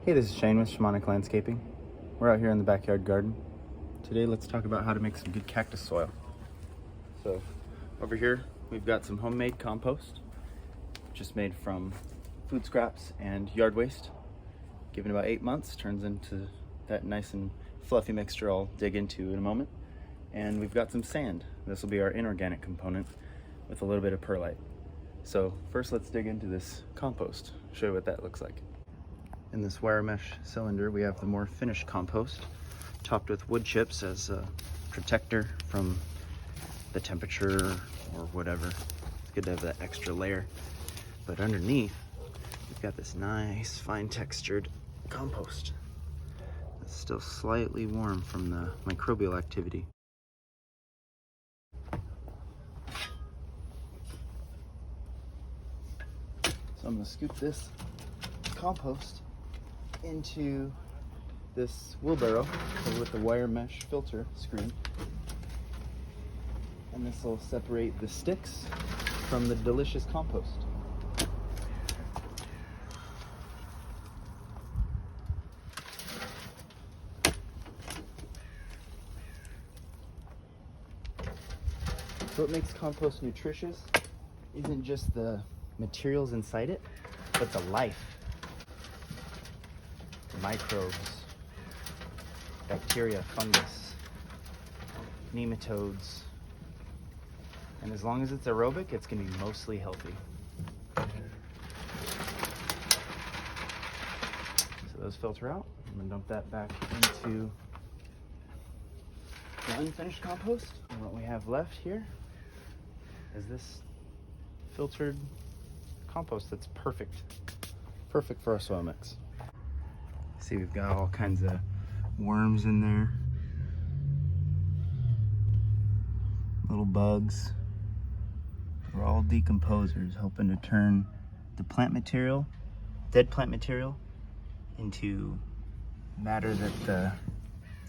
Hey, this is Shane with Shamanic Landscaping. We're out here in the backyard garden. Today let's talk about how to make some good cactus soil. So over here we've got some homemade compost, just made from food scraps and yard waste. Given about 8 months, turns into that nice and fluffy mixture I'll dig into in a moment. And we've got some sand. This will be our inorganic component with a little bit of perlite. So first let's dig into this compost, show you what that looks like. In this wire mesh cylinder, we have the more finished compost, topped with wood chips as a protector from the temperature or whatever. It's good to have that extra layer. But underneath, we've got this nice, fine textured compost. It's still slightly warm from the microbial activity. So I'm gonna scoop this compost into this wheelbarrow with the wire mesh filter screen, and this will separate the sticks from the delicious compost. So what makes compost nutritious isn't just the materials inside it, but the life. Microbes, bacteria, fungus, nematodes. And as long as it's aerobic, it's gonna be mostly healthy. So those filter out. I'm gonna dump that back into the unfinished compost. And what we have left here is this filtered compost that's perfect for our soil mix. See, we've got all kinds of worms in there, little bugs. They're all decomposers, helping to turn the plant material, dead plant material, into matter that the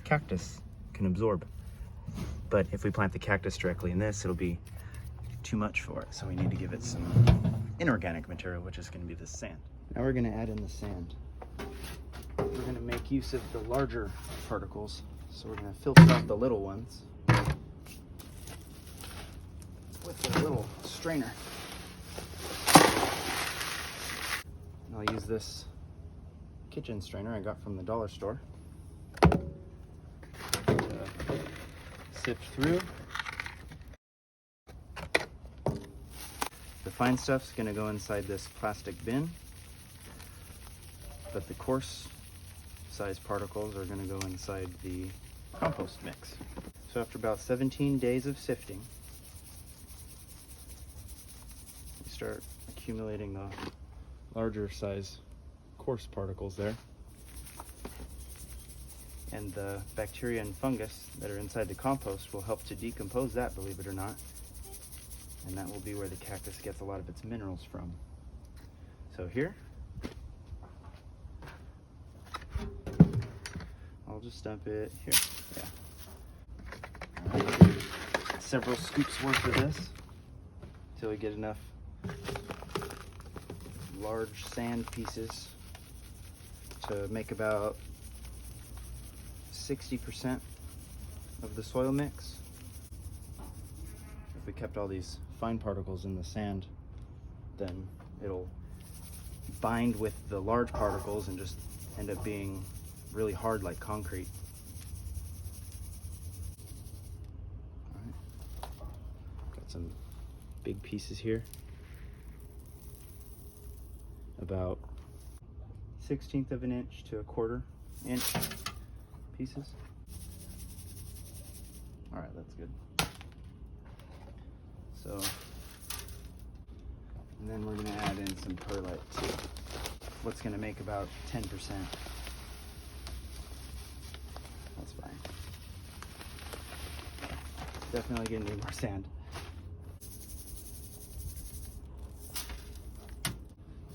cactus can absorb. But if we plant the cactus directly in this, it'll be too much for it. So we need to give it some inorganic material, which is going to be the sand. Now we're going to add in the sand. We're going to make use of the larger particles, so we're going to filter out the little ones with a little strainer. And I'll use this kitchen strainer I got from the dollar store to sift through. The fine stuff's going to go inside this plastic bin, but the coarse size particles are going to go inside the compost mix. So after about 17 days of sifting, we start accumulating the larger size coarse particles there. And the bacteria and fungus that are inside the compost will help to decompose that, believe it or not. And that will be where the cactus gets a lot of its minerals from. So here, I'll just dump it here. Yeah. Several scoops worth of this until we get enough large sand pieces to make about 60% of the soil mix. If we kept all these fine particles in the sand, then it'll bind with the large particles and just end up being really hard like concrete. All right. Got some big pieces here, about 1/16 of an inch to 1/4 inch pieces. All right, that's good. So, and then we're gonna add in some perlite too. What's gonna make about 10%. That's fine. Definitely gonna need more sand.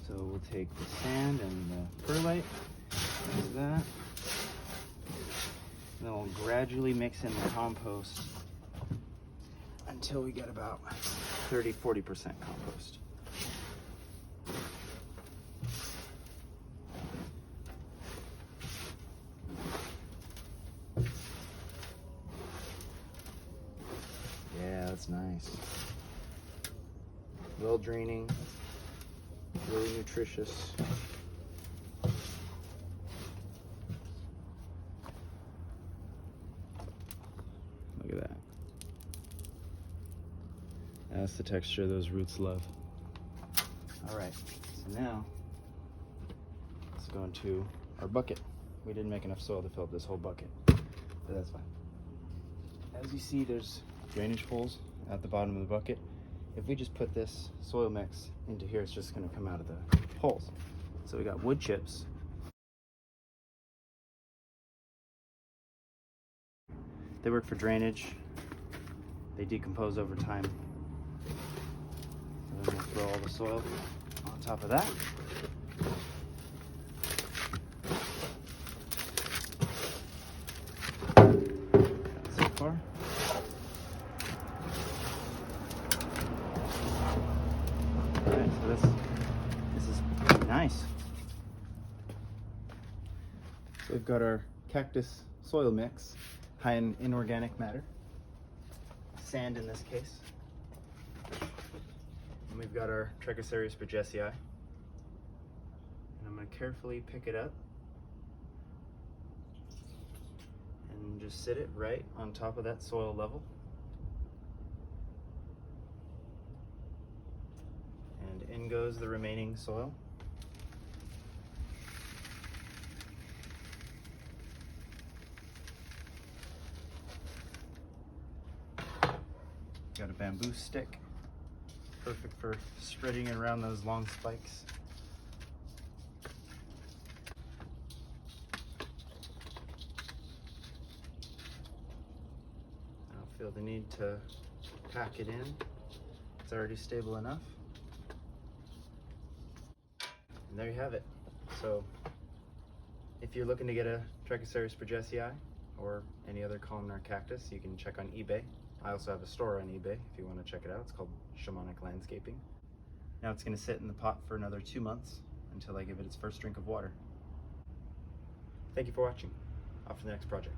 So we'll take the sand and the perlite, like that. And then we'll gradually mix in the compost until we get about 30-40% compost. nice. Well draining, really nutritious. Look at that. That's the texture those roots love. All right, so now let's go into our bucket. We didn't make enough soil to fill up this whole bucket, but that's fine. As you see, there's drainage holes at the bottom of the bucket. If we just put this soil mix into here, it's just gonna come out of the holes. So we got wood chips. They work for drainage. They decompose over time. And then we'll throw all the soil on top of that. So far. Alright, so this is pretty nice. So we've got our cactus soil mix, high in inorganic matter, sand in this case. And we've got our Trichocereus bergesii. And I'm going to carefully pick it up and just sit it right on top of that soil level. And in goes the remaining soil. Got a bamboo stick, perfect for spreading it around those long spikes. I don't feel the need to pack it in. It's already stable enough. And there you have it. So if you're looking to get a Trichocereus bergesii or any other columnar cactus, you can check on eBay. I also have a store on eBay if you want to check it out. It's called Shamanic Landscaping. Now it's going to sit in the pot for another 2 months until I give it its first drink of water. Thank you for watching. Off to the next project.